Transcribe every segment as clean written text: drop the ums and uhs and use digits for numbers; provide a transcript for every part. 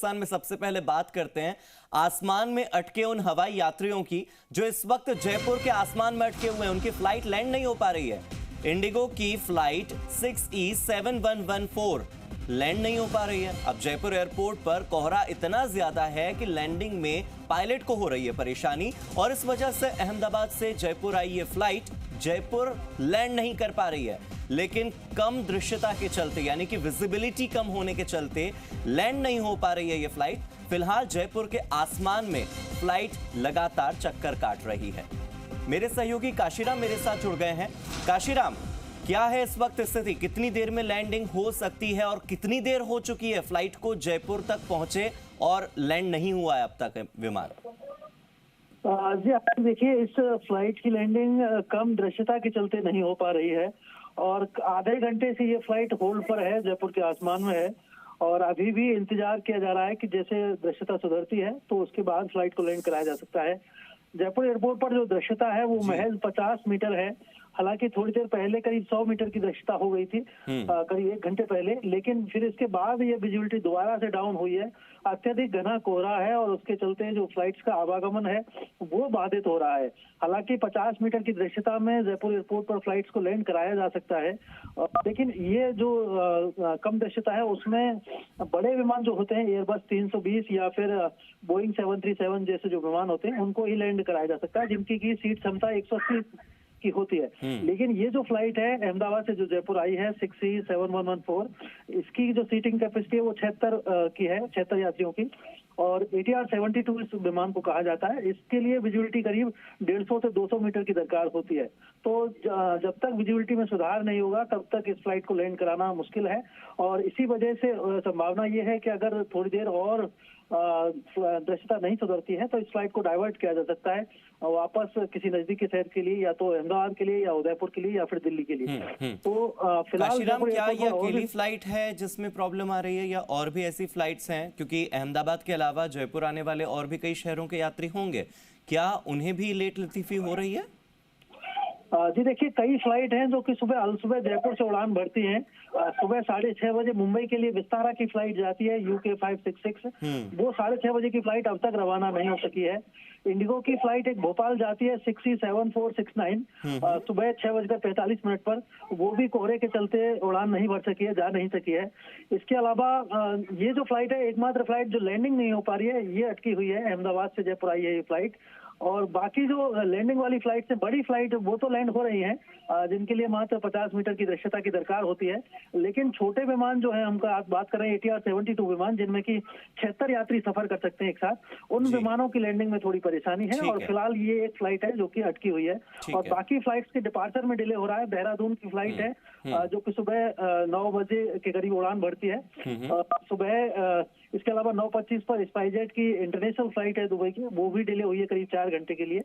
पाकिस्तान में सबसे पहले बात करते हैं आसमान में अटके उन हवाई यात्रियों की जो इस वक्त जयपुर के आसमान में अटके हुए हैं। उनकी फ्लाइट लैंड नहीं हो पा रही है। इंडिगो की फ्लाइट 6E7114 लैंड नहीं हो पा रही है। अब जयपुर एयरपोर्ट पर कोहरा इतना ज्यादा है कि लैंडिंग में पायलट को हो रही है परेशानी, और इस वजह से अहमदाबाद से जयपुर आई ये फ्लाइट जयपुर लैंड नहीं कर पा रही है। लेकिन कम दृश्यता के चलते, यानी कि विजिबिलिटी कम होने के चलते लैंड नहीं हो पा रही है ये फ्लाइट। फिलहाल जयपुर के आसमान में फ्लाइट लगातार चक्कर काट रही है। मेरे सहयोगी काशीराम मेरे साथ जुड़ गए हैं। काशीराम, क्या है इस वक्त स्थिति? कितनी देर में लैंडिंग हो सकती है और कितनी देर हो चुकी है फ्लाइट को जयपुर तक पहुंचे और लैंड नहीं हुआ है अब तक विमान? जी, आप देखिए, इस फ्लाइट की लैंडिंग कम दृश्यता के चलते नहीं हो पा रही है और आधे घंटे से ये फ्लाइट होल्ड पर है, जयपुर के आसमान में है और अभी भी इंतजार किया जा रहा है कि जैसे दृश्यता सुधरती है तो उसके बाद फ्लाइट को लैंड कराया जा सकता है। जयपुर एयरपोर्ट पर जो दृश्यता है वो महज 50 मीटर है। हालांकि थोड़ी देर पहले करीब 100 मीटर की दृश्यता हो गई थी, करीब 1 घंटे पहले, लेकिन फिर इसके बाद ये विजिबिलिटी दोबारा से डाउन हुई है। अत्यधिक घना कोहरा है और उसके चलते जो फ्लाइट्स का आवागमन है वो बाधित हो रहा है। हालांकि 50 मीटर की दृश्यता में जयपुर एयरपोर्ट पर फ्लाइट्स को लैंड कराया जा सकता है, लेकिन ये जो कम दृश्यता है उसमें बड़े विमान जो होते हैं, एयरबस 320 या फिर बोइंग 737 जैसे जो विमान होते हैं उनको ही लैंड कराया जा सकता है, जिनकी की सीट क्षमता 180 की होती है। लेकिन ये जो फ्लाइट है अहमदाबाद से जो जयपुर आई है 6E7114, इसकी जो सीटिंग कैपेसिटी है वो 76 की है, 76 यात्रियों की, और ATR 72 इस विमान को कहा जाता है। इसके लिए विजिबिलिटी करीब 150 से 200 मीटर की दरकार होती है। तो जब तक विजिबिलिटी में सुधार नहीं होगा तब तक इस फ्लाइट को लैंड कराना मुश्किल है, और इसी वजह से संभावना ये है कि अगर थोड़ी देर और दृश्यता नहीं सुधरती है तो इस फ्लाइट को डाइवर्ट किया जा सकता है वापस किसी नजदीकी शहर के लिए, या तो अहमदाबाद के लिए या उदयपुर के लिए या फिर दिल्ली के लिए। तो फिलहाल क्या ये अकेली फ्लाइट है जिसमें प्रॉब्लम आ रही है या और भी ऐसी फ्लाइट्स हैं? क्योंकि अहमदाबाद के अलावा जयपुर आने वाले और भी कई शहरों के यात्री होंगे, क्या उन्हें भी लेट लतीफी हो रही है? जी देखिए, कई फ्लाइट हैं जो कि सुबह जयपुर से उड़ान भरती हैं। सुबह 6:30 बजे मुंबई के लिए विस्तारा की फ्लाइट जाती है UK 566, वो 6:30 बजे की फ्लाइट अब तक रवाना नहीं हो सकी है। इंडिगो की फ्लाइट एक भोपाल जाती है 6E7469 सुबह 6:45 पर, वो भी कोहरे के चलते उड़ान नहीं भर सकी है, जा नहीं सकी है। इसके अलावा ये जो फ्लाइट है एकमात्र फ्लाइट जो लैंडिंग नहीं हो पा रही है, ये अटकी हुई है। अहमदाबाद से जयपुर आई है ये फ्लाइट, और बाकी जो लैंडिंग वाली फ्लाइट से बड़ी फ्लाइट वो तो लैंड हो रही हैं, जिनके लिए मात्र 50 मीटर की दृश्यता की दरकार होती है। लेकिन छोटे विमान जो है, हम आज बात कर रहे हैं ATR 72 विमान, जिनमें की 76 यात्री सफर कर सकते हैं एक साथ, उन विमानों की लैंडिंग में थोड़ी परेशानी है। और फिलहाल ये एक फ्लाइट है जो कि अटकी हुई है, और बाकी फ्लाइट्स के डिपार्चर में डिले हो रहा है। देहरादून की फ्लाइट है जो कि सुबह 9 बजे के करीब उड़ान भरती है सुबह। इसके अलावा 9:25 पर स्पाइसजेट की इंटरनेशनल फ्लाइट है दुबई की, वो भी डिले हुई है करीब 4 घंटे के लिए।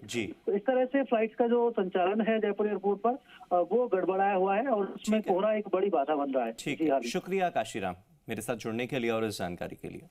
तो इस तरह से फ्लाइट्स का जो संचालन है जयपुर एयरपोर्ट पर वो गड़बड़ाया हुआ है और उसमें कोहरा एक बड़ी बाधा बन रहा है। ठीक है, शुक्रिया काशीराम मेरे साथ जुड़ने के लिए और इस जानकारी के लिए।